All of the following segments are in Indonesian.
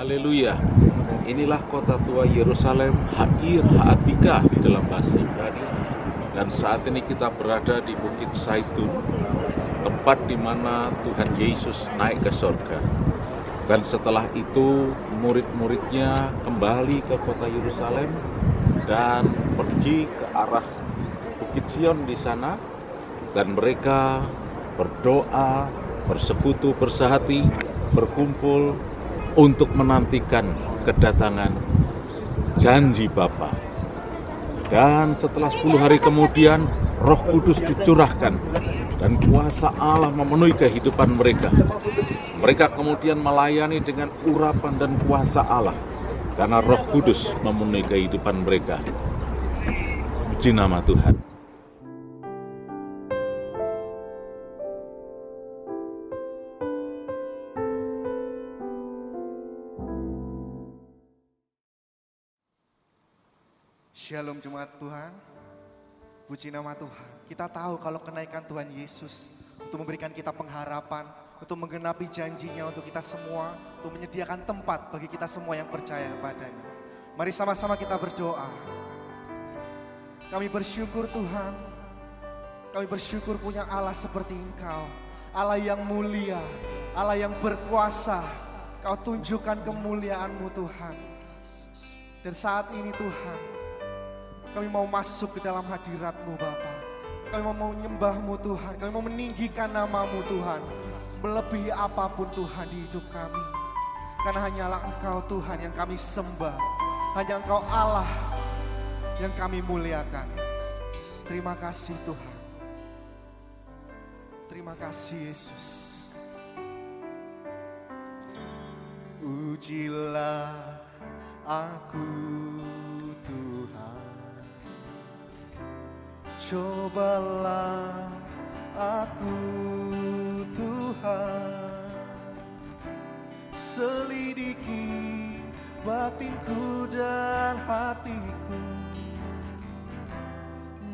Haleluya. Inilah kota tua Yerusalem, Ha'ir Ha'atika di dalam bahasa Ibrani. Dan saat ini kita berada di Bukit Zaitun, tempat di mana Tuhan Yesus naik ke surga. Dan setelah itu murid-muridnya kembali ke kota Yerusalem dan pergi ke arah Bukit Sion di sana. Dan mereka berdoa, bersekutu, bersehati, berkumpul untuk menantikan kedatangan janji Bapa. Dan setelah 10 hari kemudian Roh Kudus dicurahkan dan kuasa Allah memenuhi kehidupan mereka. Mereka kemudian melayani dengan urapan dan kuasa Allah karena Roh Kudus memenuhi kehidupan mereka. Puji nama Tuhan. Shalom jemaat Tuhan, puji nama Tuhan. Kita tahu kalau kenaikan Tuhan Yesus untuk memberikan kita pengharapan, untuk menggenapi janjinya untuk kita semua, untuk menyediakan tempat bagi kita semua yang percaya padanya. Mari sama-sama kita berdoa. Kami bersyukur Tuhan, kami bersyukur punya Allah seperti Engkau, Allah yang mulia, Allah yang berkuasa. Kau tunjukkan kemuliaan-Mu Tuhan. Dan saat ini Tuhan, kami mau masuk ke dalam hadirat-Mu Bapa. Kami mau menyembah-Mu Tuhan. Kami mau meninggikan nama-Mu Tuhan. Melebihi apapun Tuhan di hidup kami. Karena hanyalah Engkau Tuhan yang kami sembah. Hanya Engkau Allah yang kami muliakan. Terima kasih Tuhan. Terima kasih Yesus. Ujilah aku Tuhan. Cobalah aku Tuhan, selidiki batinku dan hatiku,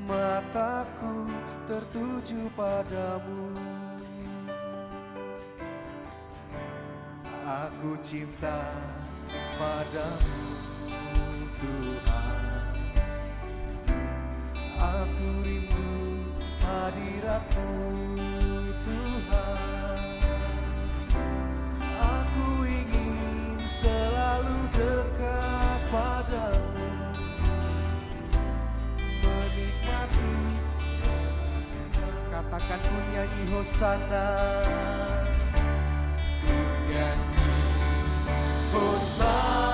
mataku tertuju padamu. Aku cinta padamu Tuhan. Aku rindu hadirat-Mu Tuhan. Aku ingin selalu dekat padamu, menikmati. Katakan ku nyanyi Hosana, ku nyanyi Hosana.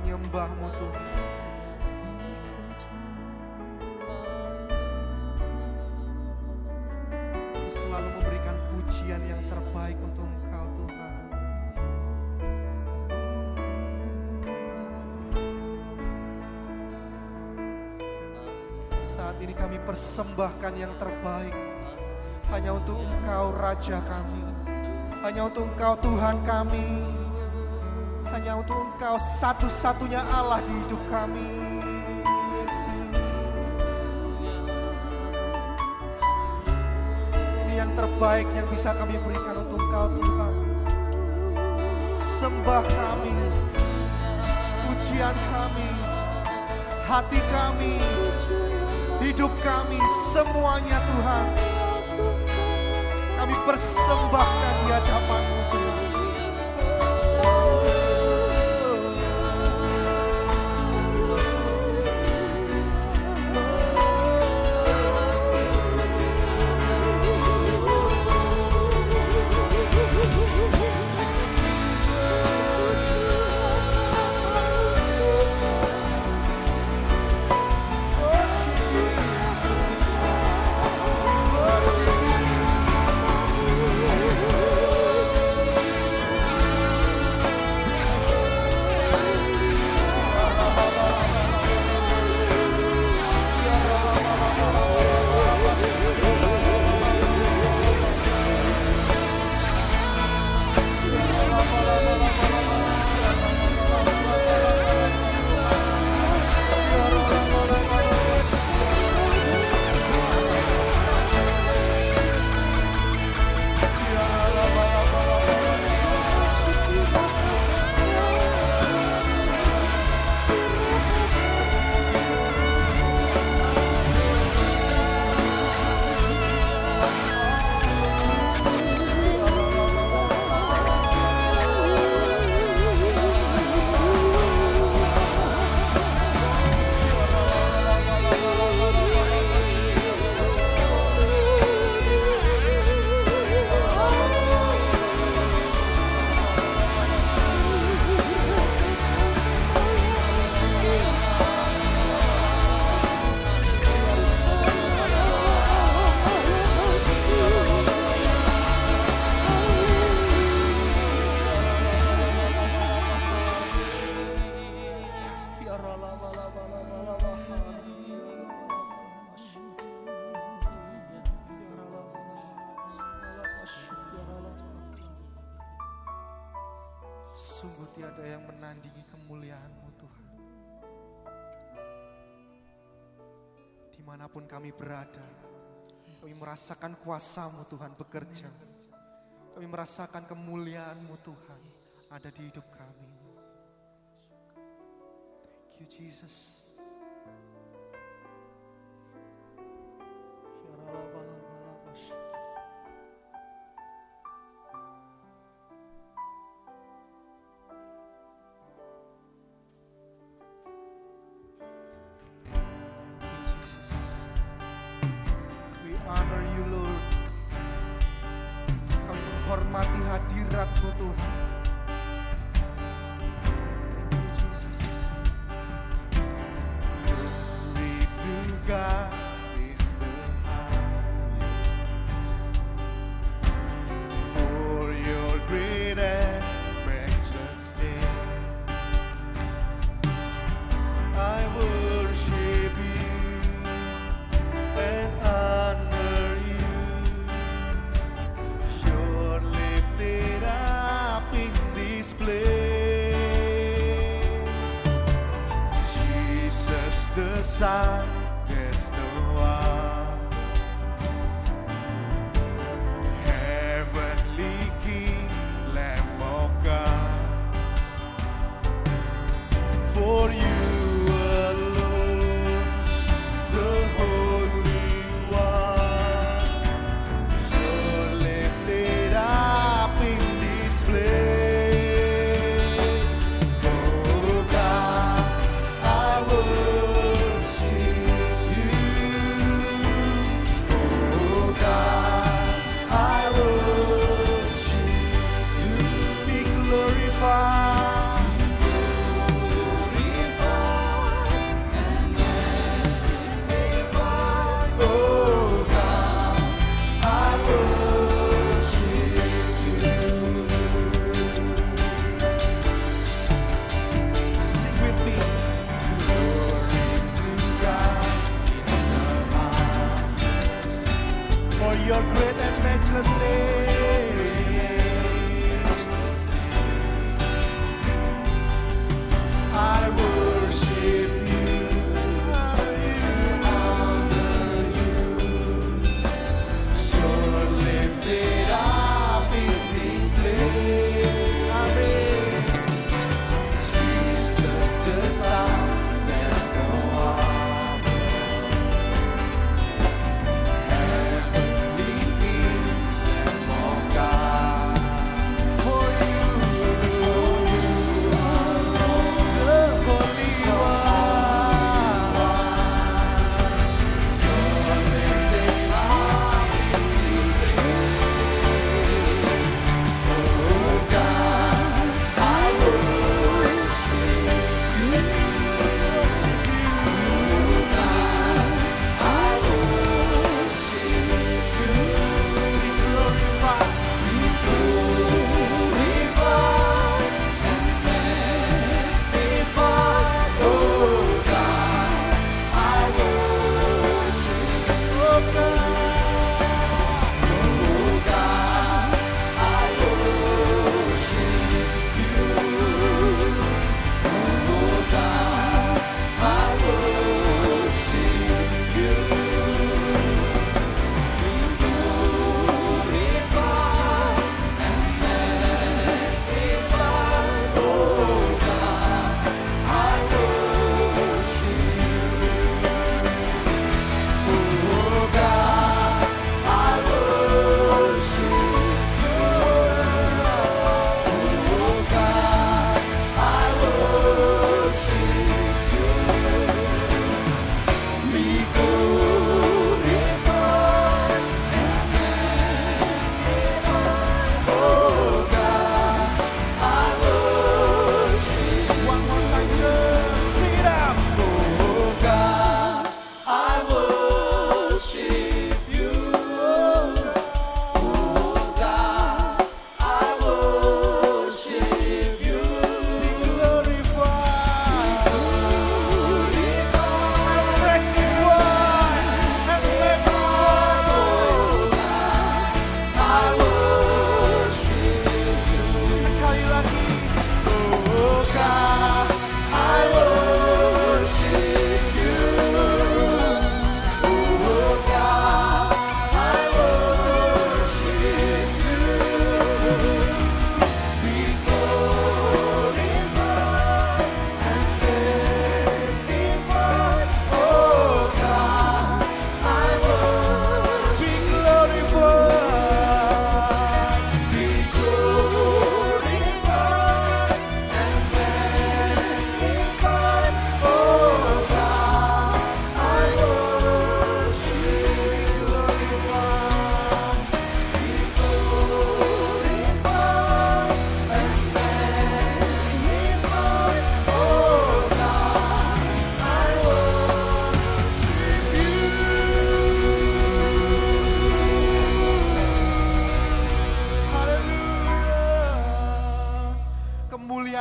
menyembah-Mu Tuhan. Untuk selalu memberikan pujian yang terbaik untuk Engkau Tuhan. Saat ini kami persembahkan yang terbaik hanya untuk Engkau Raja kami, hanya untuk Engkau Tuhan kami, hanya untuk Engkau satu-satunya Allah di hidup kami. Yesus, ini yang terbaik yang bisa kami berikan untuk Engkau Tuhan. Sembah kami, pujian kami, hati kami, hidup kami, semuanya Tuhan, kami persembahkan di hadapan-Mu Tuhan. Sungguh tiada yang menandingi kemuliaan-Mu Tuhan. Dimanapun kami berada, kami merasakan kuasa-Mu Tuhan bekerja. Kami merasakan kemuliaan-Mu Tuhan ada di hidup kami. Thank you Jesus. Honor you Lord. Kami menghormati hadirat-Mu Tuhan. Thank you Jesus. Glory to God in the highest. For your great and precious name, I worship you and honor you. You're lifted up in this place. Jesus the Son, there's no one. Heavenly King, Lamb of God. For you alone, the Holy One, you're lifted up in this place. Oh God, I worship you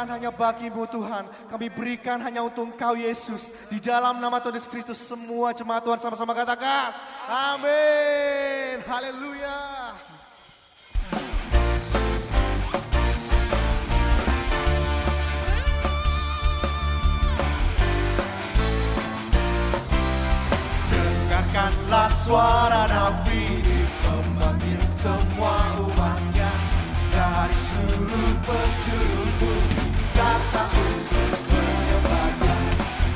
berikan hanya bagi-Mu Tuhan. Kami berikan hanya untuk Engkau Yesus. Di dalam nama Tuhan Yesus Kristus semua jemaat Tuhan sama-sama katakan. Amin. Haleluya. Dengarkanlah suara Nabi memanggil semua umatnya dari seluruh penjuru bumi datang untuk menyembahnya.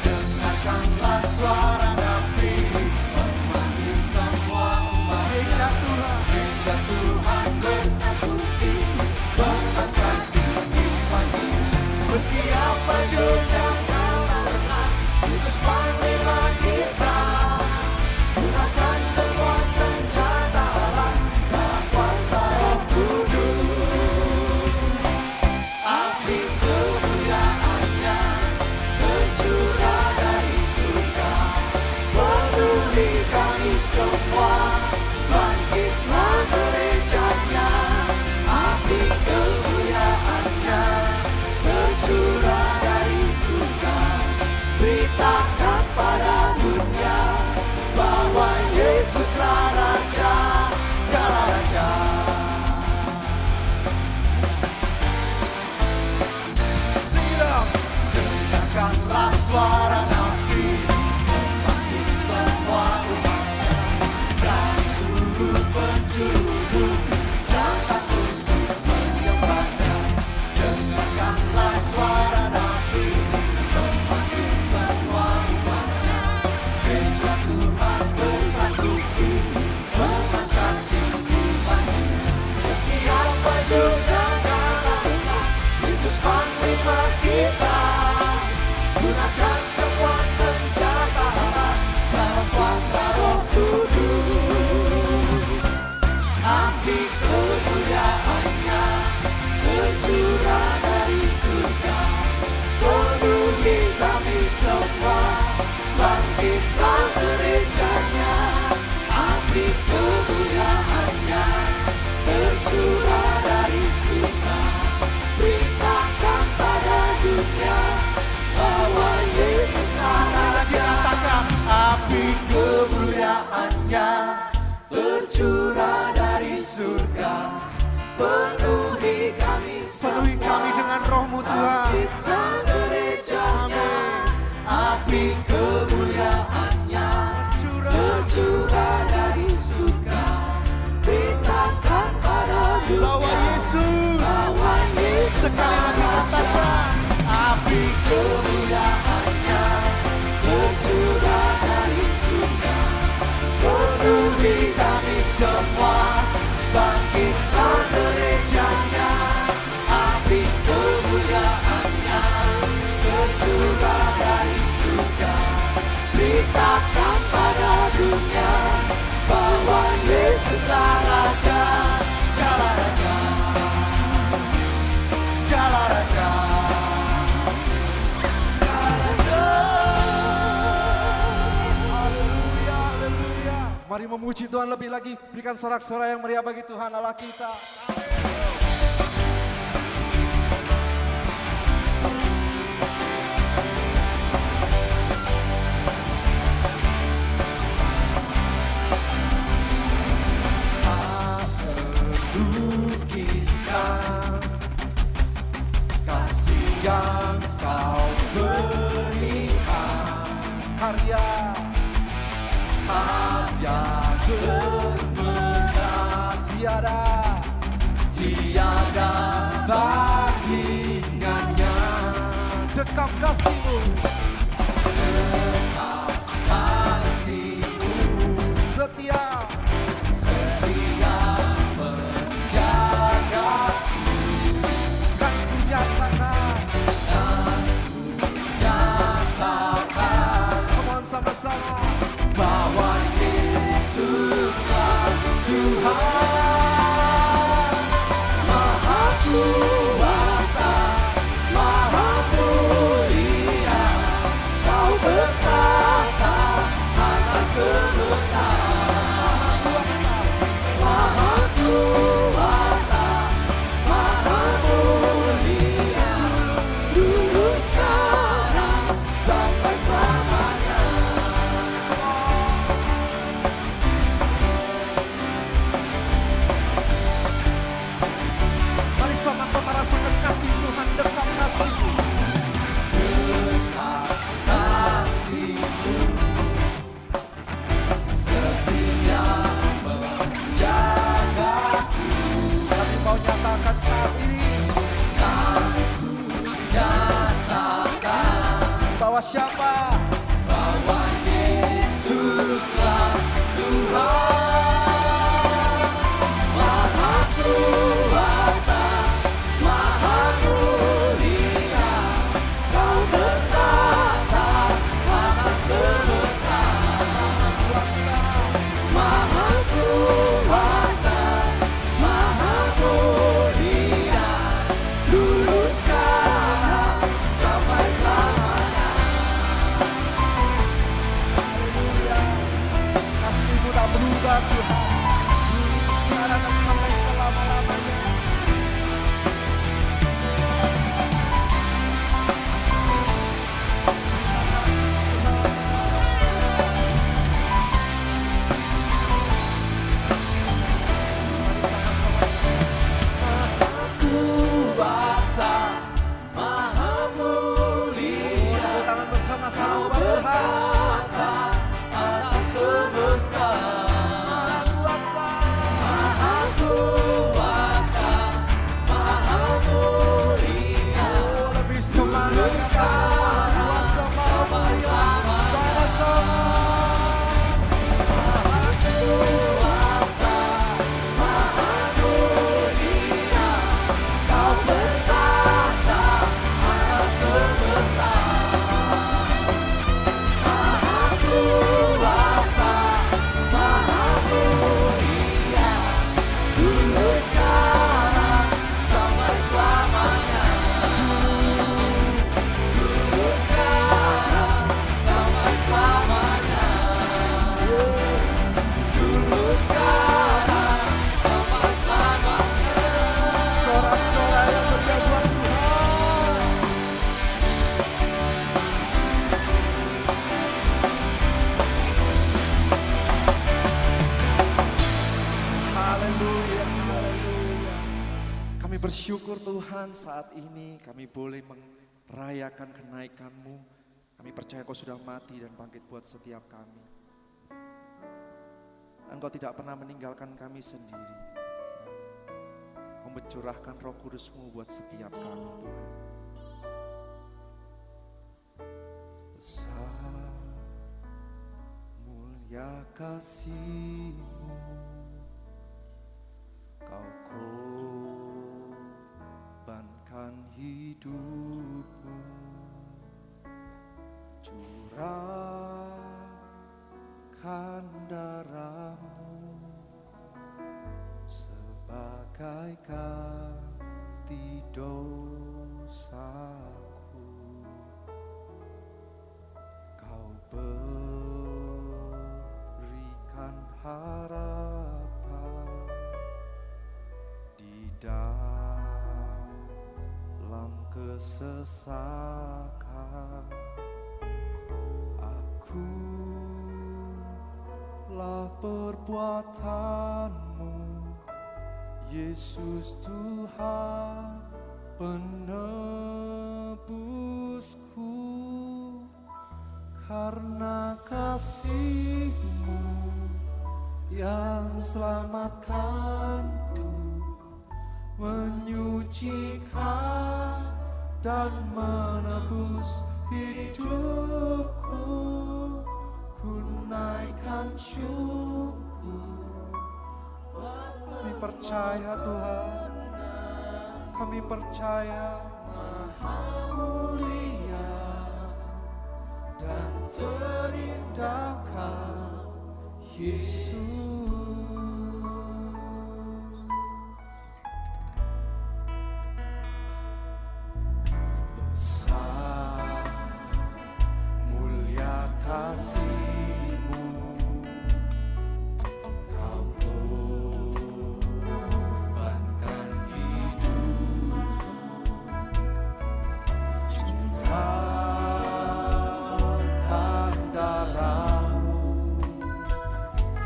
Dengarkanlah suara Nabi memanggil semua umat. Gereja Tuhan bersatu kini mengangkat tinggi wajahnya. Bersiap baju jangkauan Yesus panglima kita. Gunakan semua senjata Allah dalam kuasa Roh Kudus. Api kemuliaan-Nya tercurah dari surga, penuhi kami semua. Bangkitlah gereja-Nya. Api kemuliaan-Nya tercurah dari surga. Beritakan pada dunia bahwa Yesuslah Raja, segala Raja. Siap, dengarkanlah suara Nabi memanggil semua umatnya dari seluruh penjuru bumi datang untuk menyembahnya. Dengarkanlah suara Nabi memanggil semua umatnya. Gereja Tuhan bersatu kini mengangkat tinggi wajahnya. Bersiap baju jangkauan Yesus panglima kita. Gunakan semua senjata Allah dalam kuasa Roh Kudus. Api kemuliaan-Nya tercurah dari surga, penuhi kami semua. Bangkitlah gereja-Nya. Api kemuliaan-Nya tercurah dari surga. Beritakan pada dunia bahwa Yesuslah Raja. Katakan, api kemuliaan-Nya tercurah dari surga, penuhi kami semua. Penuhi kami dengan Roh-Mu Tuhan. Bangkitlah gereja-Nya. Api kemuliaan-Nya tercurah dari surga. Beritakan pada dunia bahwa Yesus, sekali lagi katakan, api kemuliaan-Nya tercurah dari surga, penuhi kami semua. Bangkitlah gereja-Nya. Api kemuliaan-Nya tercurah dari surga. Beritakan pada dunia bahwa Yesuslah Raja, segala Raja, segala Raja, segala Raja. Haleluya, haleluya. Mari memuji Tuhan lebih lagi. Berikan sorak-sorai yang meriah bagi Tuhan Allah kita. Kasih yang Kau berikan, karya termegah, tiada bandingannya. Dekap kasih-Mu, setia menjaga. Dan ku nyatakan, come on sama-sama, bahwa Yesuslah Tuhan, Maha Kuasa, Maha Mulia. Kau bertata atas semesta. Maha Kuasa, Maha Mulia. berbuat Tuhan. Dulu sekarang dan sampai selama-lamanya. Bersyukur Tuhan saat ini kami boleh merayakan kenaikan-Mu. Kami percaya Kau sudah mati dan bangkit buat setiap kami. Engkau tidak pernah meninggalkan kami sendiri. Kau mencurahkan Roh Kudus-Mu buat setiap kami Tuhan. Besar mulia kasih-Mu, Kau korbankan hidupmu, curahkan darahmu sebagai ganti dosaku. Kau berikan harapan di dalam kesesakan. Akulah perbuatan-Mu, Yesus Tuhan penebusku. Karena kasih-Mu yang selamatkanku, menyucikan dan menebus hidupku. Ku naikkan syukur. Kami percaya Tuhan, kami percaya Maha mulia dan terindah Kau Yesus. Besar mulia kasih-Mu, Kau korbankan hidup, curahkan darah-Mu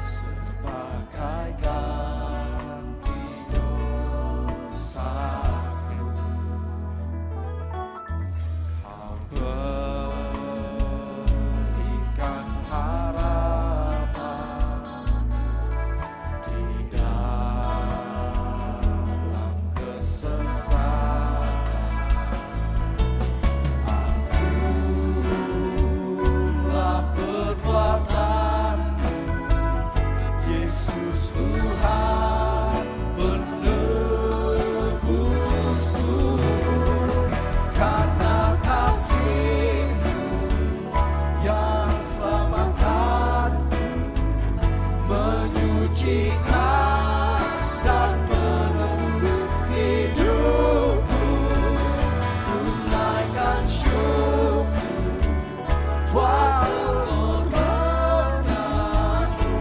sebagai ganti dosaku. Kau berikan harapan di dalam kesesakan. Akulah perbuatan-Mu, Yesus Tuhan penebusku. Karena kasih-Mu yang selamatkanku, menyucikan dan menebus hidupku. Ku naikkan syukur buat pengorbanan-Mu,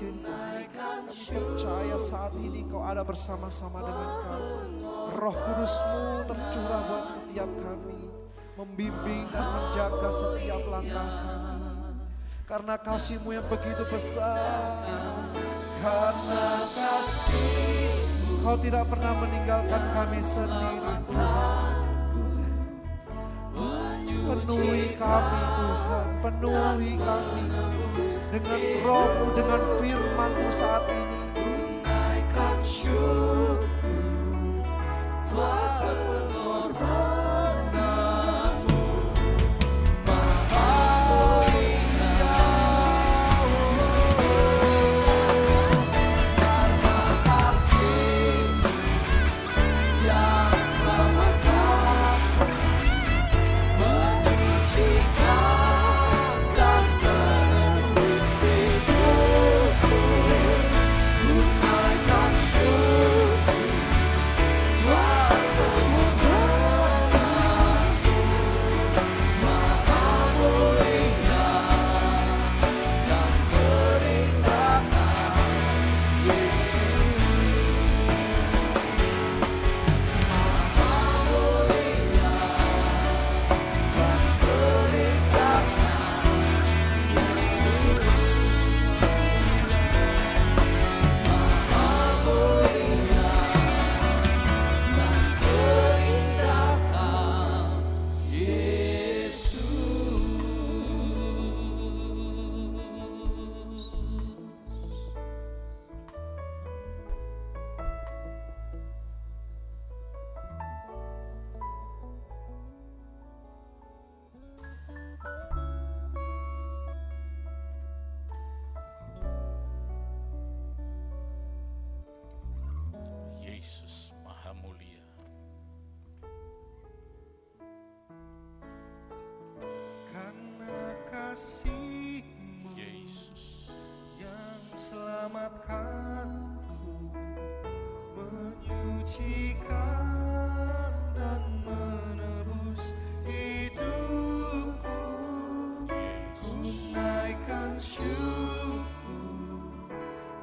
Kami percaya saat ini Engkau ada bersama-sama dengan kami. Roh Kudus-Mu tercurah buat setiap kami, membimbing dan menjaga setiap langkah kami. Karena kasih-Mu yang begitu besar, karena kasih-Mu, Kau tidak pernah meninggalkan kami sendiri Tuhan. Penuhi kami Tuhan, penuhi kami dengan Roh-Mu, dengan firman-Mu saat ini. Naikkan syukur buat pengorbanan-Mu, Maha Indah. Karena kasih-Mu yang selamatkan, menyucikan dan menebus hidupku. Naikkan syukur buat pengorbanan-Mu, Maha mulia dan terindah Yesus. Maha mulia dan terindah Yesus. Maha mulia dan terindah Yesus. Yesus Maha Mulia. Karena kasih-Mu Yesus. yang selamatkanku, menyucikan dan menebus hidupku. Ku naikkan syukur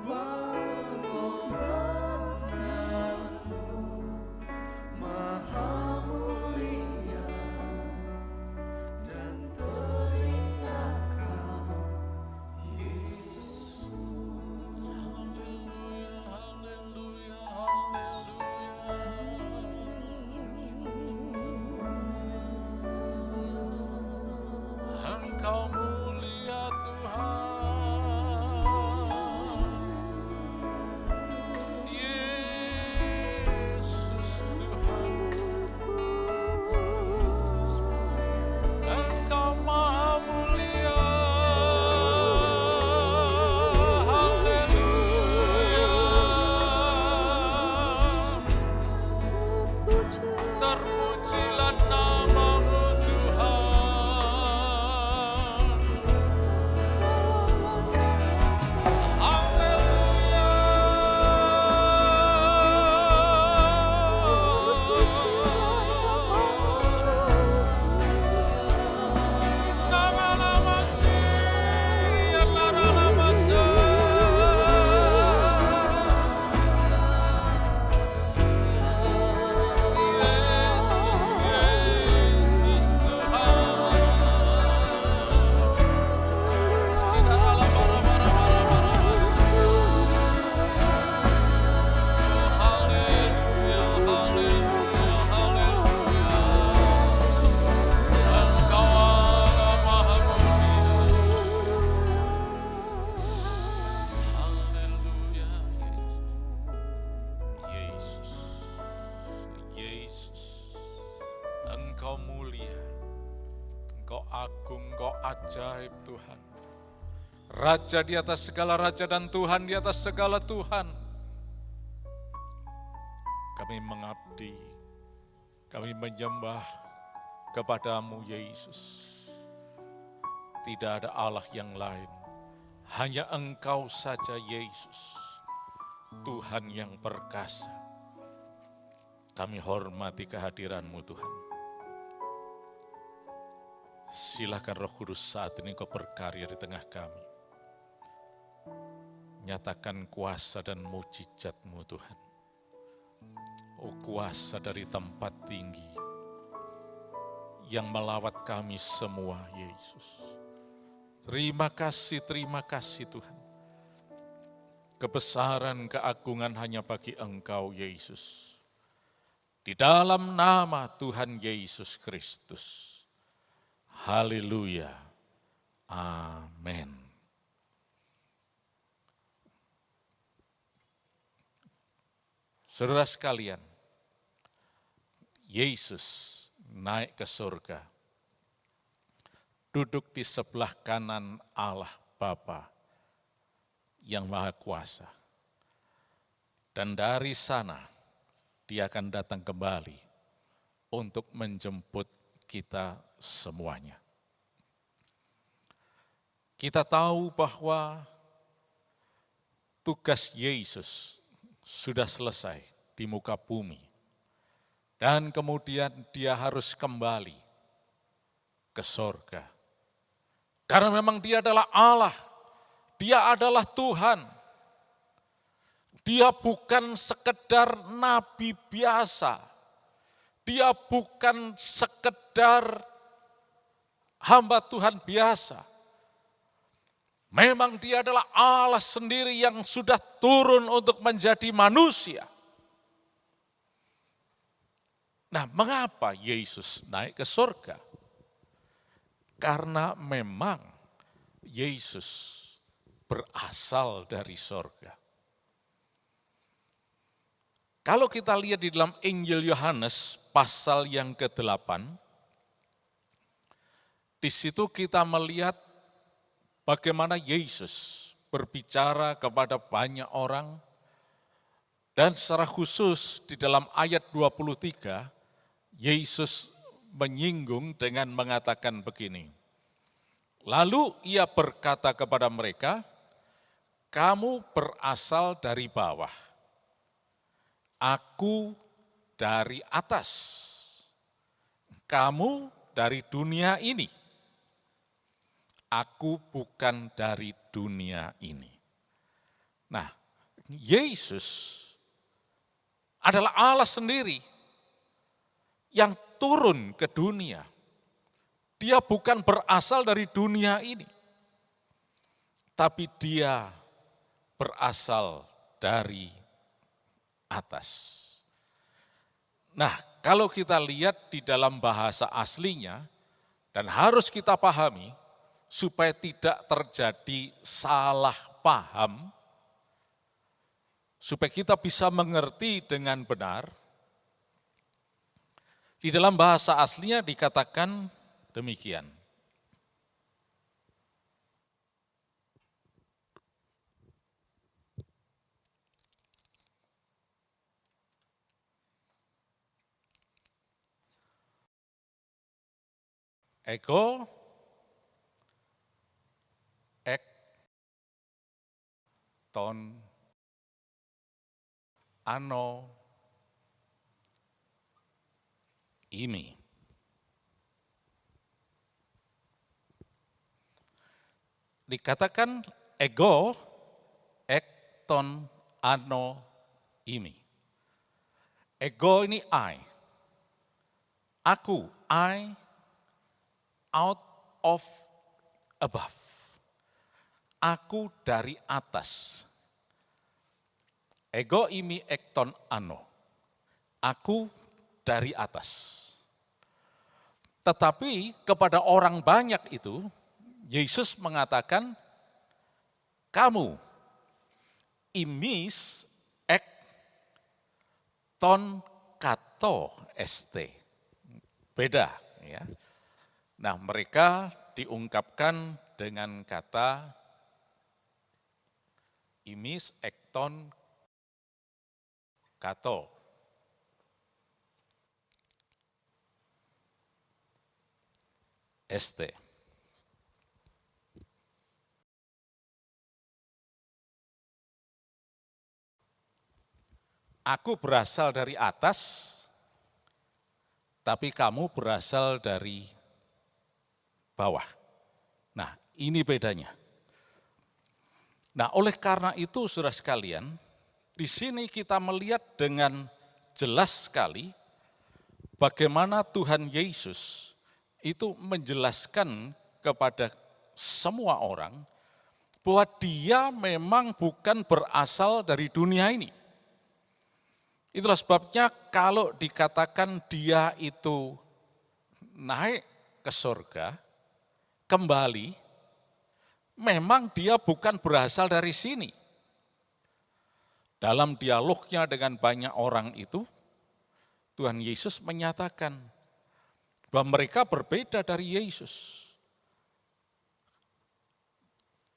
buat pengorbanan-Mu, Maha mulia dan terindah Yesus. Engkau mulia Tuhan. Yesus Tuhan. Engkau Maha Mulia. Haleluya. Terpujilah nama-Mu Tuhan. Engkau mulia, Engkau agung, Engkau ajaib Tuhan. Raja di atas segala raja dan Tuhan di atas segala Tuhan. Kami mengabdi, kami menyembah kepadamu Yesus. Tidak ada Allah yang lain, hanya Engkau saja Yesus, Tuhan yang perkasa. Kami hormati kehadiran-Mu Tuhan. Silakan Roh Kudus saat ini Kau berkarya di tengah kami. nyatakan kuasa dan mujizat-Mu Tuhan. Oh kuasa dari tempat tinggi yang melawat kami semua Yesus. Terima kasih Tuhan. Kebesaran, keagungan hanya bagi Engkau Yesus. Di dalam nama Tuhan Yesus Kristus. Haleluya. Amin. Saudara sekalian, Yesus naik ke surga, duduk di sebelah kanan Allah Bapa yang Maha Kuasa. Dan dari sana, Dia akan datang kembali untuk menjemput kita semuanya. Kita tahu bahwa tugas Yesus sudah selesai di muka bumi. Dan kemudian Dia harus kembali ke sorga. Karena memang Dia adalah Allah. Dia adalah Tuhan. Dia bukan sekedar nabi biasa. Dia bukan sekedar hamba Tuhan biasa. Memang Dia adalah Allah sendiri yang sudah turun untuk menjadi manusia. Nah, mengapa Yesus naik ke surga? Karena memang Yesus berasal dari surga. Kalau kita lihat di dalam Injil Yohanes pasal yang ke-8, di situ kita melihat bagaimana Yesus berbicara kepada banyak orang, dan secara khusus di dalam ayat 23, Yesus menyinggung dengan mengatakan begini, lalu Ia berkata kepada mereka, kamu berasal dari bawah, aku dari atas, kamu dari dunia ini. Aku bukan dari dunia ini. Nah, Yesus adalah Allah sendiri yang turun ke dunia. Dia bukan berasal dari dunia ini, tapi Dia berasal dari atas. Nah, kalau kita lihat di dalam bahasa aslinya, dan harus kita pahami, supaya tidak terjadi salah paham, supaya kita bisa mengerti dengan benar, di dalam bahasa aslinya dikatakan demikian. Ego, ek, ton, ano, imi. Dikatakan ego, ek, ton, ano, imi. Ego ini I. Aku, I, out of, above. Aku dari atas. Ego imi ekton ano. Aku dari atas. Tetapi kepada orang banyak itu, Yesus mengatakan, kamu imis ek ton kato este. Beda, ya. Nah, mereka diungkapkan dengan kata imis ekton kato. Este. Aku berasal dari atas, tapi kamu berasal dari bawah. Nah, ini bedanya. Nah, oleh karena itu saudara sekalian, di sini kita melihat dengan jelas sekali bagaimana Tuhan Yesus itu menjelaskan kepada semua orang bahwa dia memang bukan berasal dari dunia ini. Itulah sebabnya kalau dikatakan dia itu naik ke surga, kembali, memang dia bukan berasal dari sini. Dalam dialognya dengan banyak orang itu, Tuhan Yesus menyatakan bahwa mereka berbeda dari Yesus.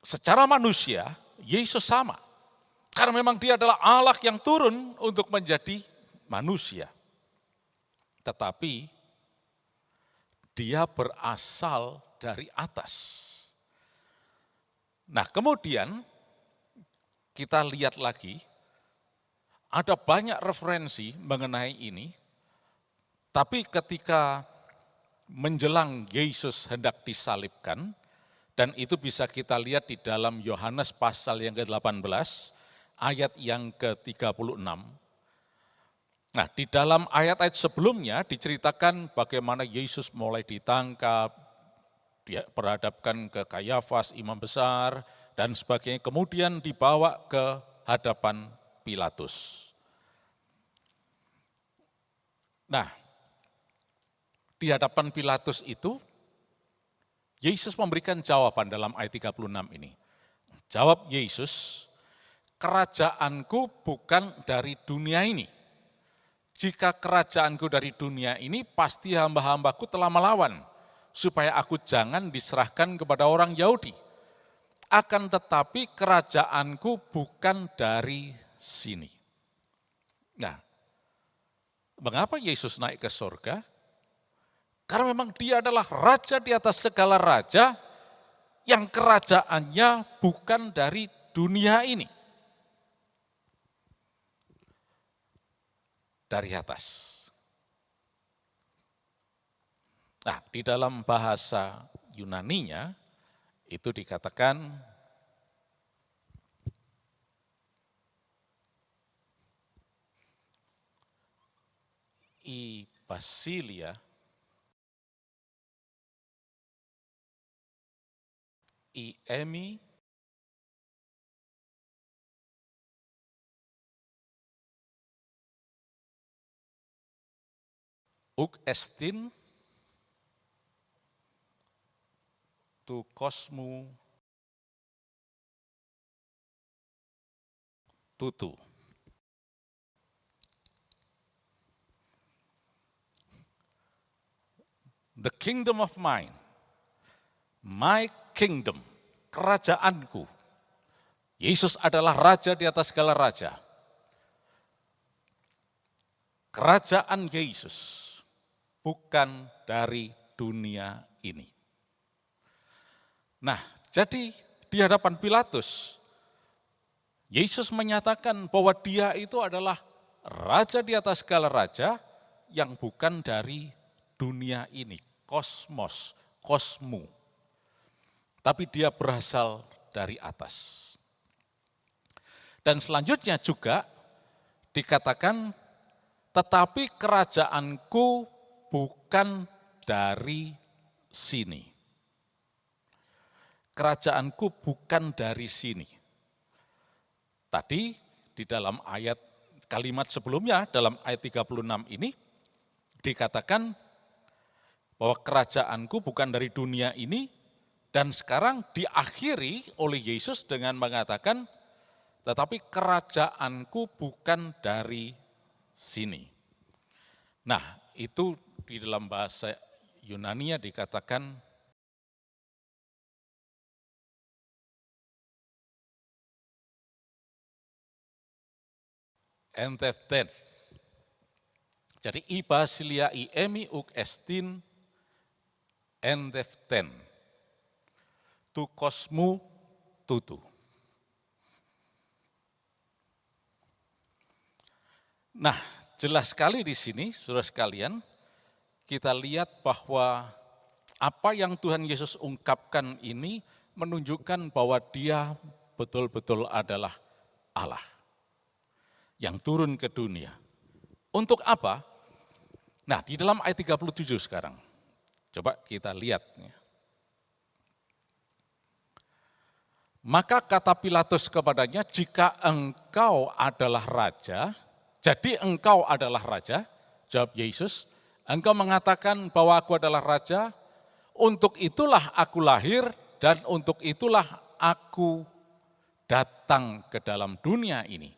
Secara manusia, Yesus sama. Karena memang dia adalah Allah yang turun untuk menjadi manusia. Tetapi dia berasal dari atas. Nah, kemudian kita lihat lagi, ada banyak referensi mengenai ini, tapi ketika menjelang Yesus hendak disalibkan, dan itu bisa kita lihat di dalam Yohanes pasal yang ke-18, ayat yang ke-36. Nah, di dalam ayat-ayat sebelumnya diceritakan bagaimana Yesus mulai ditangkap, dia berhadapkan ke Kayafas, imam besar, dan sebagainya, kemudian dibawa ke hadapan Pilatus. Nah, di hadapan Pilatus itu, Yesus memberikan jawaban dalam ayat 36 ini. Jawab Yesus, kerajaanku bukan dari dunia ini. Jika kerajaanku dari dunia ini, pasti hamba-hambaku telah melawan, supaya aku jangan diserahkan kepada orang Yahudi. Akan tetapi kerajaanku bukan dari sini. Nah, mengapa Yesus naik ke surga? Karena memang dia adalah raja di atas segala raja, yang kerajaannya bukan dari dunia ini. Dari atas. Nah, di dalam bahasa Yunaninya itu dikatakan I basilia I emi uk estin tu kosmu tutu. The kingdom of mine, my kingdom, kerajaanku. Yesus adalah raja di atas segala raja. Kerajaan Yesus bukan dari dunia ini. Nah, jadi di hadapan Pilatus, Yesus menyatakan bahwa dia itu adalah raja di atas segala raja yang bukan dari dunia ini, kosmos, kosmu. Tapi dia berasal dari atas. Dan selanjutnya juga dikatakan, tetapi kerajaanku bukan dari sini. Kerajaanku bukan dari sini. Tadi di dalam ayat kalimat sebelumnya, dalam ayat 36 ini, dikatakan bahwa kerajaanku bukan dari dunia ini, dan sekarang diakhiri oleh Yesus dengan mengatakan, tetapi kerajaanku bukan dari sini. Nah, itu di dalam bahasa Yunania dikatakan enteften. Jadi I basilia I emi uk estin enteften. Tu kosmu tutu. Nah, jelas sekali di sini, saudara sekalian, kita lihat bahwa apa yang Tuhan Yesus ungkapkan ini menunjukkan bahwa dia betul-betul adalah Allah yang turun ke dunia. Untuk apa? Nah, di dalam ayat 37 sekarang. Coba kita lihat. Maka kata Pilatus kepadanya, jika engkau adalah raja, jadi engkau adalah raja, jawab Yesus, engkau mengatakan bahwa aku adalah raja, untuk itulah aku lahir dan untuk itulah aku datang ke dalam dunia ini,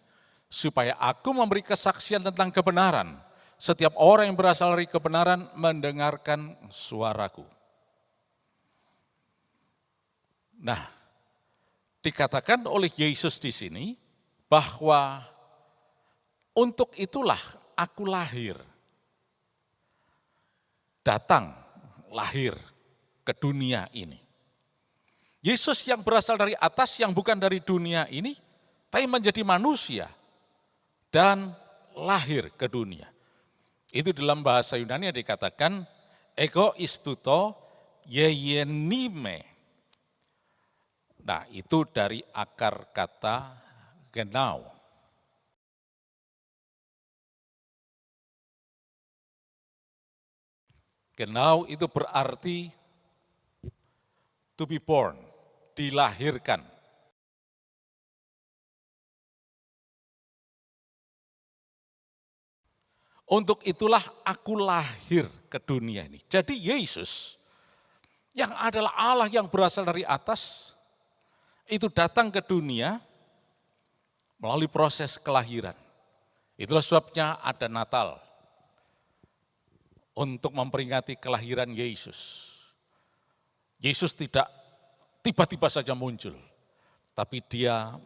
supaya aku memberi kesaksian tentang kebenaran. Setiap orang yang berasal dari kebenaran mendengarkan suaraku. Nah, dikatakan oleh Yesus di sini bahwa untuk itulah aku lahir. Datang, lahir ke dunia ini. Yesus yang berasal dari atas, yang bukan dari dunia ini, tapi menjadi manusia dan lahir ke dunia. Itu dalam bahasa Yunani dikatakan ego istuto yeyenime. Nah, itu dari akar kata genau. Genau itu berarti to be born, dilahirkan. Untuk itulah aku lahir ke dunia ini. Jadi Yesus yang adalah Allah yang berasal dari atas, itu datang ke dunia melalui proses kelahiran. Itulah sebabnya ada Natal, untuk memperingati kelahiran Yesus. Yesus tidak tiba-tiba saja muncul, tapi dia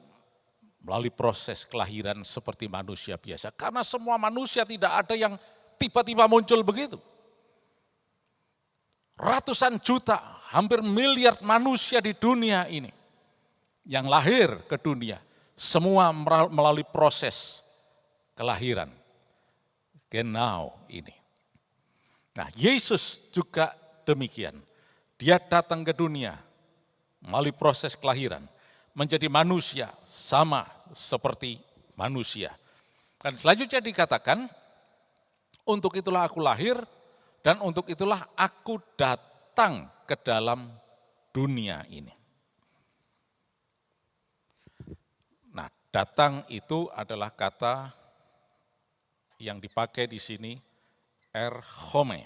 melalui proses kelahiran seperti manusia biasa. Karena semua manusia tidak ada yang tiba-tiba muncul begitu. Ratusan juta, hampir miliar manusia di dunia ini yang lahir ke dunia, semua melalui proses kelahiran. Genau ini. Nah, Yesus juga demikian. Dia datang ke dunia melalui proses kelahiran, menjadi manusia sama seperti manusia. Dan selanjutnya dikatakan, untuk itulah aku lahir dan untuk itulah aku datang ke dalam dunia ini. Nah, datang itu adalah kata yang dipakai di sini, erchome,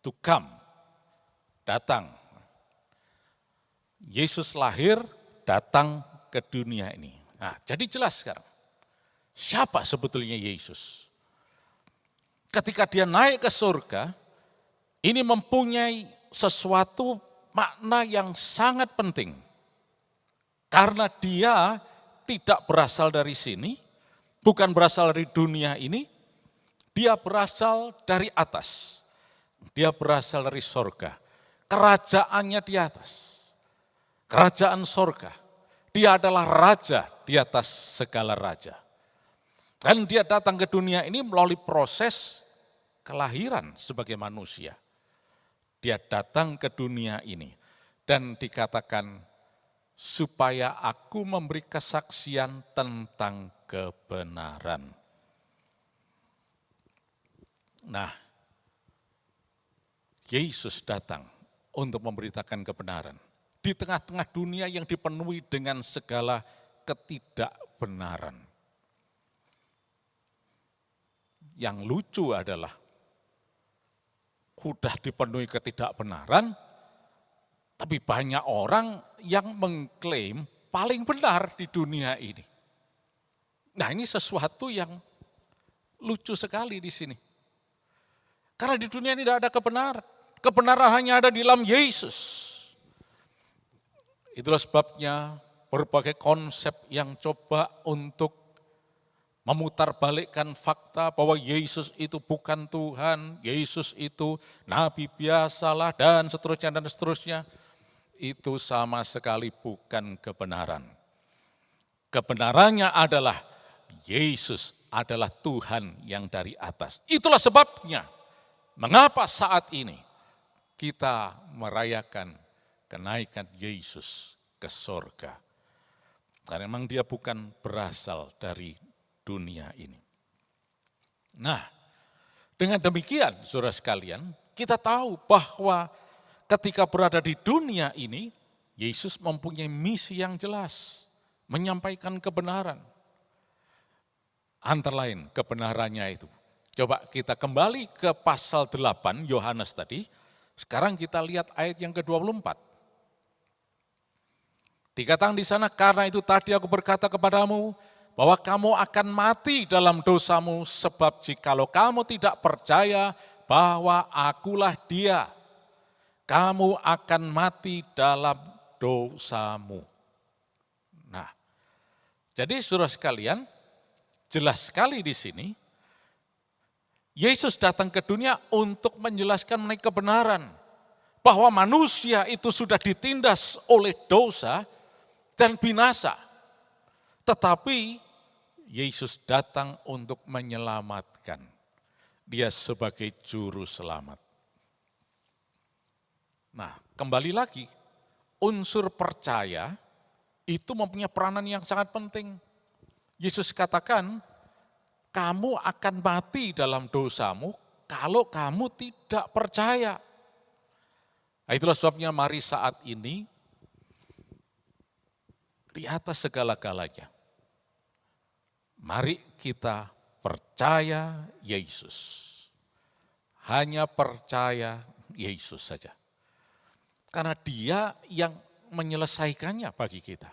to come, datang. Yesus lahir, datang ke dunia ini. Nah, jadi jelas sekarang, siapa sebetulnya Yesus? Ketika dia naik ke surga, ini mempunyai sesuatu makna yang sangat penting. Karena dia tidak berasal dari sini, bukan berasal dari dunia ini, dia berasal dari atas. Dia berasal dari surga. Kerajaannya di atas. Kerajaan surga. Dia adalah raja di atas segala raja. Dan dia datang ke dunia ini melalui proses kelahiran sebagai manusia. Dia datang ke dunia ini dan dikatakan supaya aku memberi kesaksian tentang kebenaran. Nah, Yesus datang untuk memberitakan kebenaran. Di tengah-tengah dunia yang dipenuhi dengan segala ketidakbenaran. Yang lucu adalah, sudah dipenuhi ketidakbenaran, tapi banyak orang yang mengklaim paling benar di dunia ini. Nah, ini sesuatu yang lucu sekali di sini. Karena di dunia ini tidak ada kebenaran. Kebenaran hanya ada di dalam Yesus. Itulah sebabnya berbagai konsep yang coba untuk memutarbalikkan fakta bahwa Yesus itu bukan Tuhan, Yesus itu nabi biasalah, dan seterusnya. Itu sama sekali bukan kebenaran. Kebenarannya adalah Yesus adalah Tuhan yang dari atas. Itulah sebabnya mengapa saat ini kita merayakan kenaikan Yesus ke surga. Karena memang dia bukan berasal dari dunia ini. Nah, dengan demikian saudara sekalian, kita tahu bahwa ketika berada di dunia ini, Yesus mempunyai misi yang jelas, menyampaikan kebenaran. Antara lain kebenarannya itu. Coba kita kembali ke pasal 8 Yohanes tadi, sekarang kita lihat ayat yang ke-24. Dikatakan di sana, karena itu tadi aku berkata kepadamu, bahwa kamu akan mati dalam dosamu, sebab jikalau kamu tidak percaya bahwa akulah dia, kamu akan mati dalam dosamu. Nah, jadi saudara sekalian, jelas sekali di sini, Yesus datang ke dunia untuk menjelaskan mengenai kebenaran, bahwa manusia itu sudah ditindas oleh dosa dan binasa. Tetapi Yesus datang untuk menyelamatkan. Dia sebagai juru selamat. Nah, kembali lagi, unsur percaya itu mempunyai peranan yang sangat penting. Yesus katakan, kamu akan mati dalam dosamu kalau kamu tidak percaya. Nah, itulah sebabnya mari saat ini, di atas segala-galanya, mari kita percaya Yesus. Hanya percaya Yesus saja. Karena dia yang menyelesaikannya bagi kita.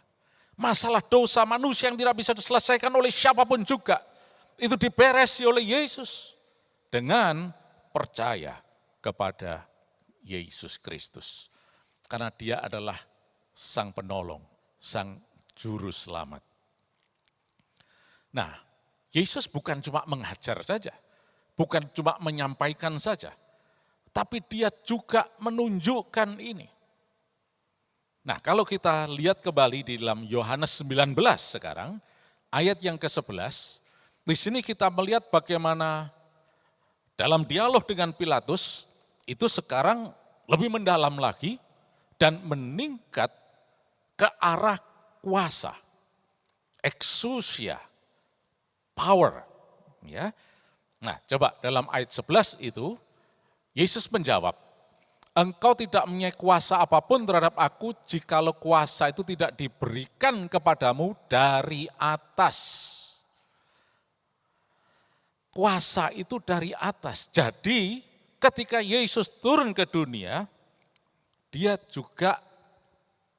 Masalah dosa manusia yang tidak bisa diselesaikan oleh siapapun juga, itu diberesi oleh Yesus dengan percaya kepada Yesus Kristus. Karena dia adalah Sang Penolong, Sang Juru Selamat. Nah, Yesus bukan cuma mengajar saja, bukan cuma menyampaikan saja, tapi dia juga menunjukkan ini. Nah, kalau kita lihat kembali di dalam Yohanes 19 sekarang, ayat yang ke-11, di sini kita melihat bagaimana dalam dialog dengan Pilatus, itu sekarang lebih mendalam lagi dan meningkat ke arah kuasa, exousia, power. Ya. Nah, coba dalam ayat 11 itu, Yesus menjawab, engkau tidak mempunyai kuasa apapun terhadap aku jikalau kuasa itu tidak diberikan kepadamu dari atas. Kuasa itu dari atas. Jadi ketika Yesus turun ke dunia, dia juga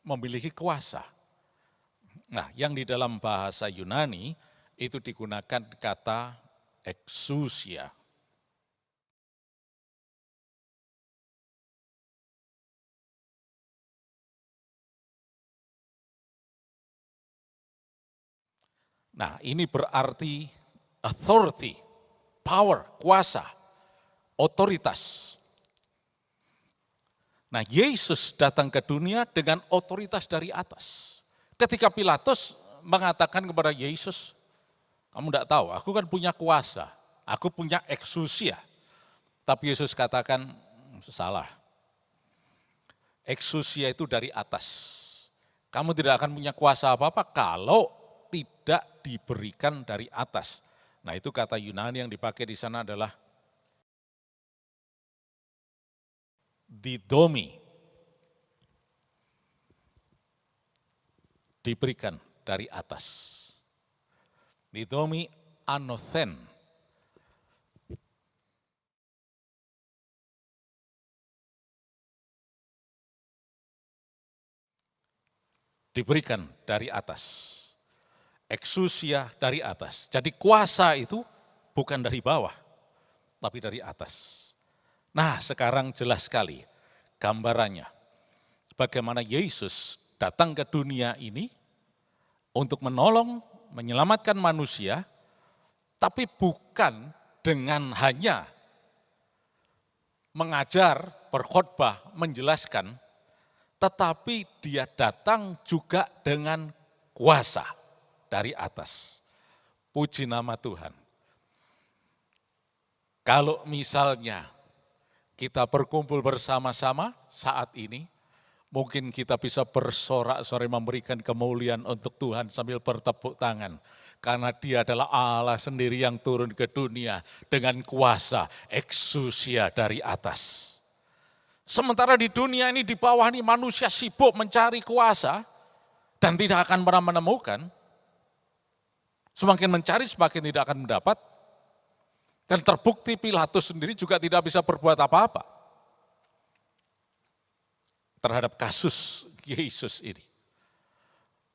memiliki kuasa. Nah, yang di dalam bahasa Yunani itu digunakan kata exousia. Nah, ini berarti authority, power, kuasa, otoritas. Nah, Yesus datang ke dunia dengan otoritas dari atas. Ketika Pilatus mengatakan kepada Yesus, kamu tidak tahu, aku kan punya kuasa, aku punya exousia. Tapi Yesus katakan, salah. Exousia itu dari atas. Kamu tidak akan punya kuasa apa-apa kalau tidak diberikan dari atas. Nah, itu kata Yunani yang dipakai di sana adalah didomi. Diberikan dari atas. Didomi anothen. Diberikan dari atas. Exousia dari atas. Jadi kuasa itu bukan dari bawah, tapi dari atas. Nah, sekarang jelas sekali gambarannya. Bagaimana Yesus datang ke dunia ini untuk menolong, menyelamatkan manusia, tapi bukan dengan hanya mengajar, berkhotbah, menjelaskan, tetapi dia datang juga dengan kuasa dari atas. Puji nama Tuhan. Kalau misalnya kita berkumpul bersama-sama saat ini, Mungkin kita bisa bersorak-sorai memberikan kemuliaan untuk Tuhan sambil bertepuk tangan. Karena Dia adalah Allah sendiri yang turun ke dunia dengan kuasa eksusia dari atas. Sementara di dunia ini di bawah ini manusia sibuk mencari kuasa dan tidak akan pernah menemukan. Semakin mencari semakin tidak akan mendapat. Dan terbukti Pilatus sendiri juga tidak bisa berbuat apa-apa terhadap kasus Yesus ini.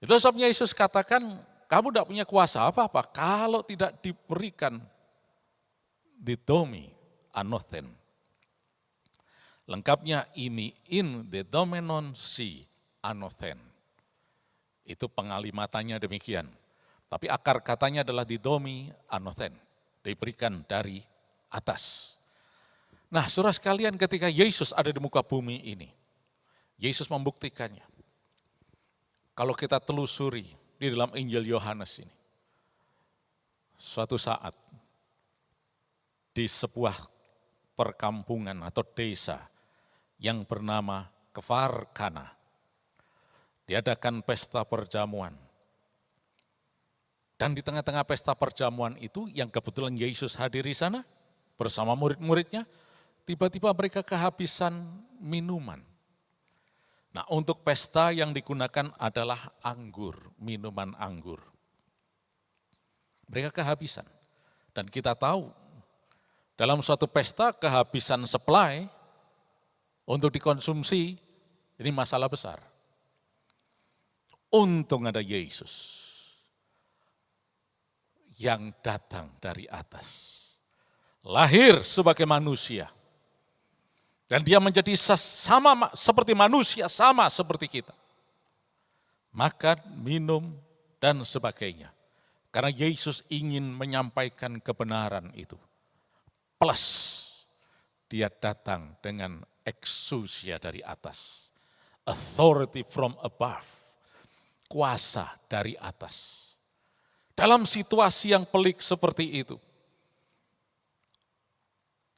Itu sebabnya Yesus katakan, kamu tidak punya kuasa apa-apa kalau tidak diberikan didomi anothen. Lengkapnya ini in the domenon si anothen. Itu pengalimatannya demikian. Tapi akar katanya adalah didomi anothen. Diberikan dari atas. Nah, saudara sekalian, ketika Yesus ada di muka bumi ini, Yesus membuktikannya. Kalau kita telusuri di dalam Injil Yohanes ini, suatu saat di sebuah perkampungan atau desa yang bernama Kfar Kana, diadakan pesta perjamuan. Dan di tengah-tengah pesta perjamuan itu, yang kebetulan Yesus hadir di sana bersama murid-muridnya, tiba-tiba mereka kehabisan minuman. Nah, untuk pesta yang digunakan adalah anggur, minuman anggur. Mereka kehabisan. Dan kita tahu, dalam suatu pesta kehabisan supply untuk dikonsumsi, ini masalah besar. Untung ada Yesus yang datang dari atas. Lahir sebagai manusia. Dan dia menjadi sama seperti manusia, sama seperti kita. Makan, minum, dan sebagainya. Karena Yesus ingin menyampaikan kebenaran itu. Plus, dia datang dengan eksusia dari atas. Authority from above. Kuasa dari atas. Dalam situasi yang pelik seperti itu,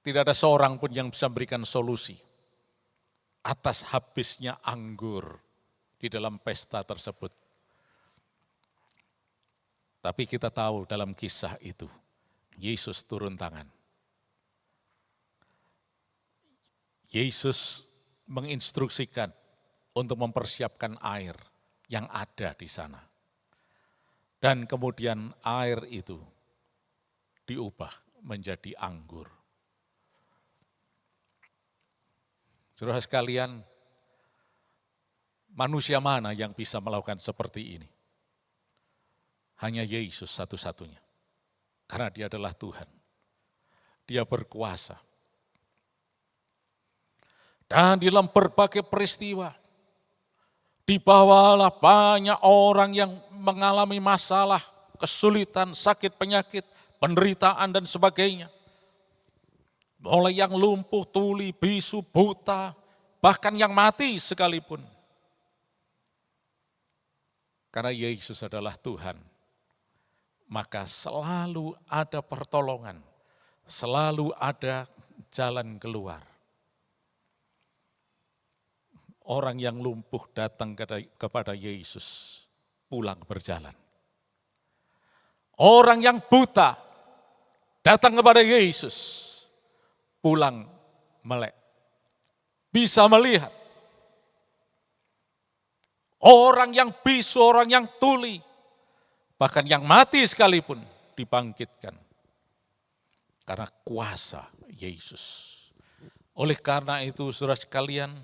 tidak ada seorang pun yang bisa memberikan solusi atas habisnya anggur di dalam pesta tersebut. Tapi kita tahu dalam kisah itu, Yesus turun tangan. Yesus menginstruksikan untuk mempersiapkan air yang ada di sana. Dan kemudian air itu diubah menjadi anggur. Saudara sekalian, manusia mana yang bisa melakukan seperti ini? Hanya Yesus satu-satunya. Karena dia adalah Tuhan. Dia berkuasa. Dan dalam berbagai peristiwa, dibawalah banyak orang yang mengalami masalah, kesulitan, sakit, penyakit, penderitaan, dan sebagainya. Mulai yang lumpuh, tuli, bisu, buta, bahkan yang mati sekalipun. Karena Yesus adalah Tuhan, maka selalu ada pertolongan, selalu ada jalan keluar. Orang yang lumpuh datang kepada Yesus, pulang berjalan. Orang yang buta datang kepada Yesus, pulang melek. Bisa melihat. Orang yang bisu, orang yang tuli, bahkan yang mati sekalipun dibangkitkan. Karena kuasa Yesus. Oleh karena itu, saudara sekalian,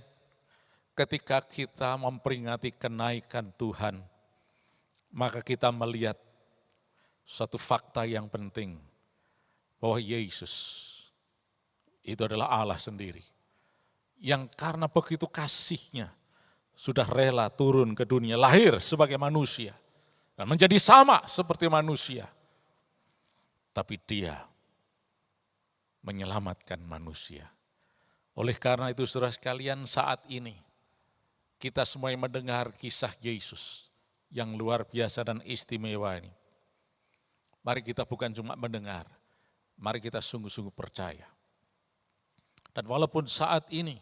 ketika kita memperingati kenaikan Tuhan, maka kita melihat suatu fakta yang penting, bahwa Yesus itu adalah Allah sendiri, yang karena begitu kasihnya, sudah rela turun ke dunia, lahir sebagai manusia, dan menjadi sama seperti manusia. Tapi dia menyelamatkan manusia. Oleh karena itu, saudara sekalian, saat ini, kita semua yang mendengar kisah Yesus yang luar biasa dan istimewa ini. Mari kita bukan cuma mendengar, mari kita sungguh-sungguh percaya. Dan walaupun saat ini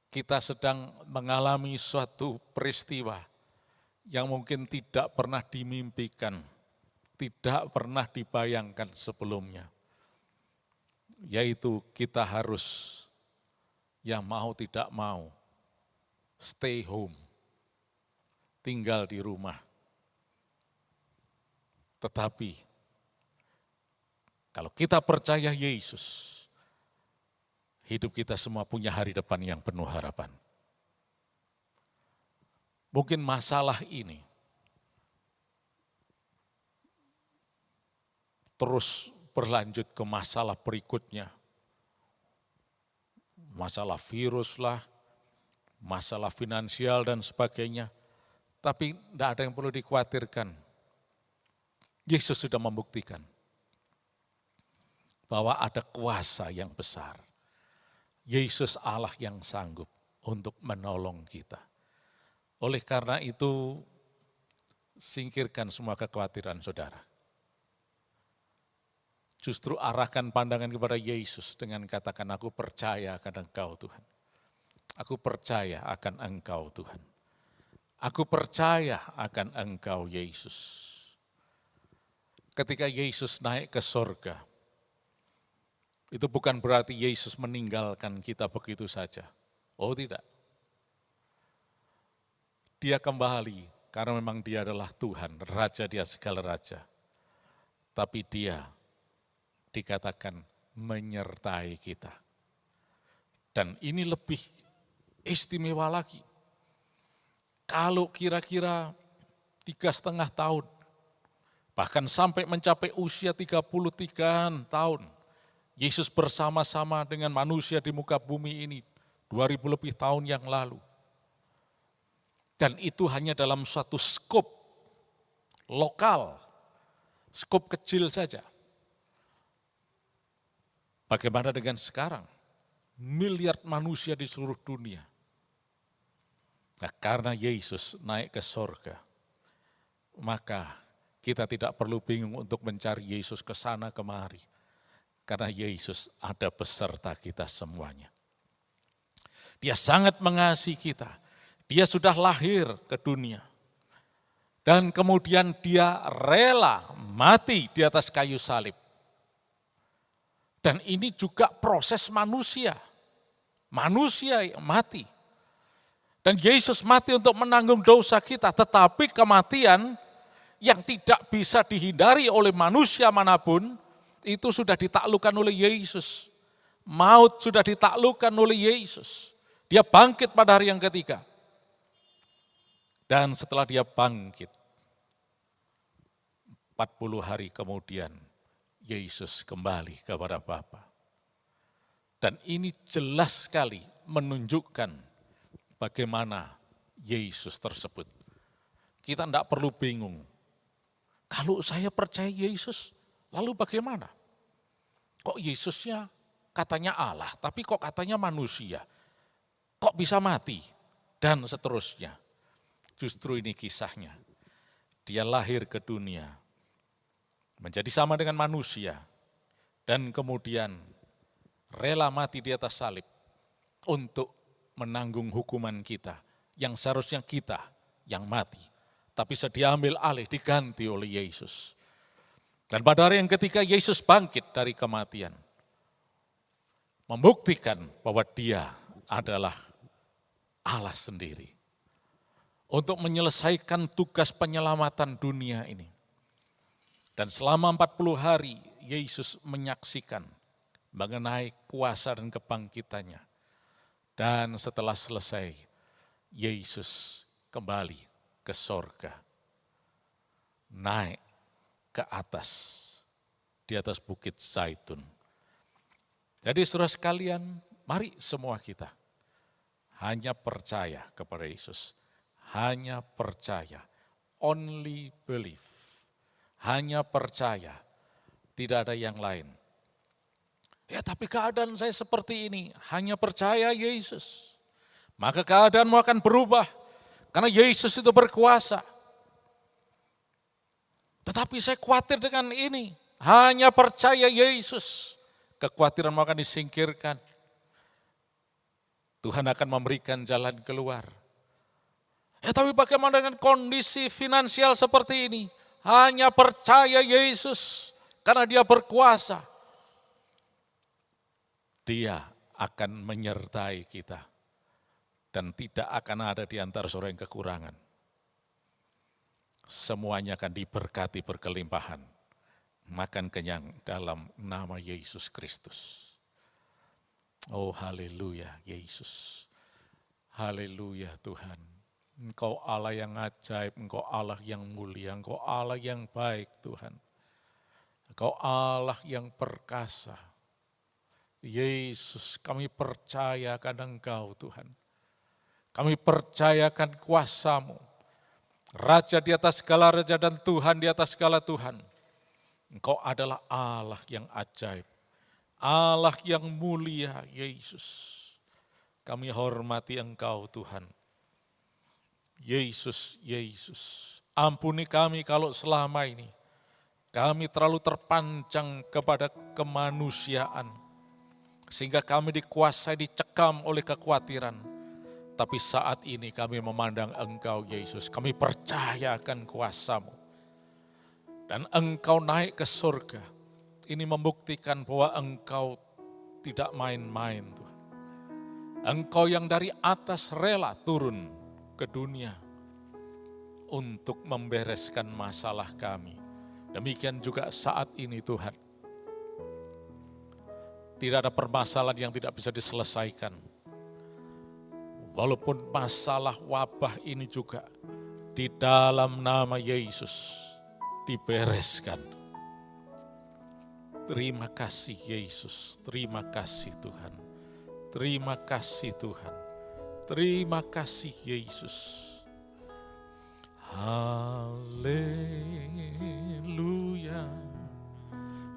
kita sedang mengalami suatu peristiwa yang mungkin tidak pernah dimimpikan, tidak pernah dibayangkan sebelumnya. Yaitu kita harus, yang mau tidak mau, stay home, tinggal di rumah. Tetapi, kalau kita percaya Yesus, hidup kita semua punya hari depan yang penuh harapan. Mungkin masalah ini terus berlanjut ke masalah berikutnya. Masalah virus lah, masalah finansial dan sebagainya. Tapi tidak ada yang perlu dikhawatirkan. Yesus sudah membuktikan bahwa ada kuasa yang besar. Yesus Allah yang sanggup untuk menolong kita. Oleh karena itu, singkirkan semua kekhawatiran saudara. Justru arahkan pandangan kepada Yesus dengan katakan, aku percaya akan Engkau Tuhan. Aku percaya akan Engkau Tuhan. Aku percaya akan Engkau Yesus. Ketika Yesus naik ke sorga, itu bukan berarti Yesus meninggalkan kita begitu saja. Oh tidak. Dia kembali karena memang dia adalah Tuhan, Raja di atas segala raja. Tapi dia dikatakan menyertai kita. Dan ini lebih istimewa lagi. Kalau kira-kira 3,5 tahun, bahkan sampai mencapai usia 33 tahun, Yesus bersama-sama dengan manusia di muka bumi ini 2000 lebih tahun yang lalu. Dan itu hanya dalam suatu skop lokal, skop kecil saja. Bagaimana dengan sekarang? Miliar manusia di seluruh dunia. Nah, karena Yesus naik ke sorga, maka kita tidak perlu bingung untuk mencari Yesus ke sana kemari. Karena Yesus ada beserta kita semuanya. Dia sangat mengasihi kita. Dia sudah lahir ke dunia. Dan kemudian dia rela mati di atas kayu salib. Dan ini juga proses manusia. Manusia yang mati. Dan Yesus mati untuk menanggung dosa kita. Tetapi kematian yang tidak bisa dihindari oleh manusia manapun, itu sudah ditaklukkan oleh Yesus. Maut sudah ditaklukkan oleh Yesus. Dia bangkit pada hari yang ketiga. Dan setelah dia bangkit, 40 hari kemudian, Yesus kembali kepada Bapa. Dan ini jelas sekali menunjukkan bagaimana Yesus tersebut. Kita tidak perlu bingung. Kalau saya percaya Yesus, lalu bagaimana? Kok Yesusnya katanya Allah, tapi kok katanya manusia? Kok bisa mati? Dan seterusnya. Justru ini kisahnya. Dia lahir ke dunia, menjadi sama dengan manusia, dan kemudian rela mati di atas salib untuk menanggung hukuman kita, yang seharusnya kita yang mati, tapi sedia ambil alih, diganti oleh Yesus. Dan pada hari yang ketiga Yesus bangkit dari kematian, membuktikan bahwa dia adalah Allah sendiri. Untuk menyelesaikan tugas penyelamatan dunia ini. Dan selama 40 hari Yesus menyaksikan mengenai kuasa dan kebangkitannya. Dan setelah selesai, Yesus kembali ke sorga. Naik ke atas, di atas bukit Zaitun. Jadi saudara sekalian, mari semua kita hanya percaya kepada Yesus. Hanya percaya, only believe. Hanya percaya, tidak ada yang lain. Ya tapi keadaan saya seperti ini, hanya percaya Yesus. Maka keadaanmu akan berubah, karena Yesus itu berkuasa. Tetapi saya khawatir dengan ini, hanya percaya Yesus. Kekhawatiranmu akan disingkirkan. Tuhan akan memberikan jalan keluar. Ya, tapi bagaimana dengan kondisi finansial seperti ini? Hanya percaya Yesus karena Dia berkuasa. Dia akan menyertai kita dan tidak akan ada di antara saudara yang kekurangan. Semuanya akan diberkati berkelimpahan, makan kenyang dalam nama Yesus Kristus. Oh haleluya Yesus, haleluya Tuhan. Engkau Allah yang ajaib, Engkau Allah yang mulia, Engkau Allah yang baik Tuhan. Engkau Allah yang perkasa. Yesus, kami percayakan Engkau Tuhan. Kami percayakan kuasa-Mu. Raja di atas segala raja dan Tuhan di atas segala Tuhan. Engkau adalah Allah yang ajaib. Allah yang mulia Yesus. Kami hormati Engkau Tuhan. Yesus, Yesus. Ampuni kami kalau selama ini kami terlalu terpancang kepada kemanusiaan. Sehingga kami dikuasai, dicekam oleh kekhawatiran. Tapi saat ini kami memandang Engkau Yesus, kami percayakan kuasa-Mu. Dan Engkau naik ke surga. Ini membuktikan bahwa Engkau tidak main-main Tuhan. Engkau yang dari atas rela turun ke dunia untuk membereskan masalah kami. Demikian juga saat ini Tuhan. Tidak ada permasalahan yang tidak bisa diselesaikan. Walaupun masalah wabah ini juga di dalam nama Yesus dibereskan. Terima kasih Yesus, terima kasih Tuhan. Terima kasih Tuhan. Terima kasih Yesus. Haleluya.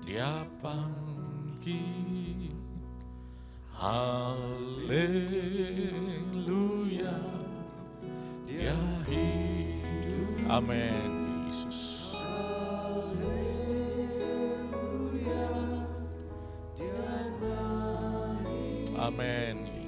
Dia panggil. Haleluya. Dia hidup. Amin Yesus. Amin Yesus.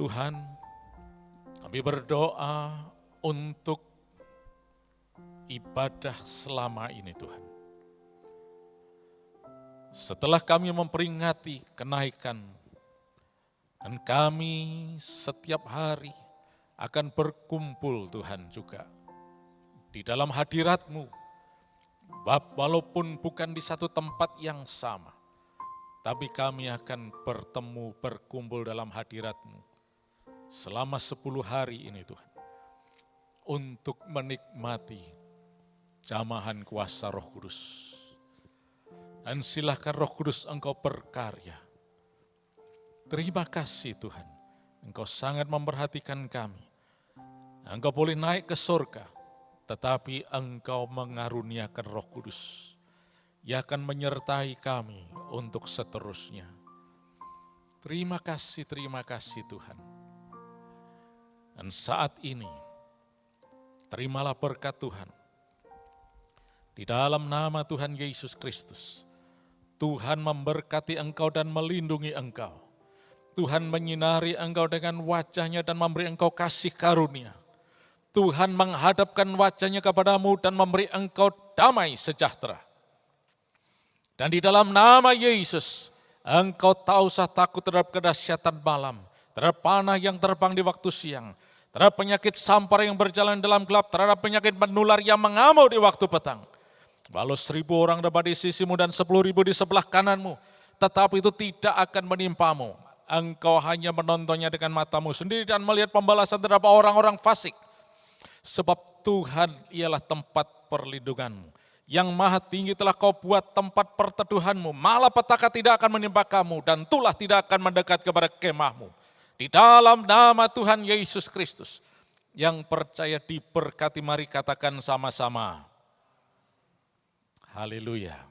Tuhan, kami berdoa untuk ibadah selama ini Tuhan. Setelah kami memperingati kenaikan, dan kami setiap hari akan berkumpul Tuhan juga di dalam hadirat-Mu, walaupun bukan di satu tempat yang sama, tapi kami akan bertemu, berkumpul dalam hadirat-Mu selama 10 hari ini Tuhan, untuk menikmati jamahan kuasa Roh Kudus. Dan silakan Roh Kudus Engkau berkarya. Terima kasih Tuhan, Engkau sangat memperhatikan kami. Engkau boleh naik ke surga, tetapi Engkau mengaruniakan Roh Kudus yang akan menyertai kami untuk seterusnya. Terima kasih Tuhan. Dan saat ini, terimalah berkat Tuhan. Di dalam nama Tuhan Yesus Kristus, Tuhan memberkati engkau dan melindungi engkau. Tuhan menyinari engkau dengan wajah-Nya dan memberi engkau kasih karunia. Tuhan menghadapkan wajah-Nya kepadamu dan memberi engkau damai sejahtera. Dan di dalam nama Yesus, engkau tak usah takut terhadap kedahsyatan malam, terhadap panah yang terbang di waktu siang, terhadap penyakit sampar yang berjalan dalam gelap, terhadap penyakit menular yang mengamuk di waktu petang. Walau 1.000 orang dapat di sisimu dan 10.000 di sebelah kananmu, tetapi itu tidak akan menimpamu. Engkau hanya menontonnya dengan matamu sendiri dan melihat pembalasan terhadap orang-orang fasik. Sebab Tuhan ialah tempat perlindunganmu. Yang Maha Tinggi telah kau buat tempat perteduhanmu. Malapetaka tidak akan menimpa kamu dan tulah tidak akan mendekat kepada kemahmu. Di dalam nama Tuhan Yesus Kristus. Yang percaya diberkati, mari katakan sama-sama. Haleluya.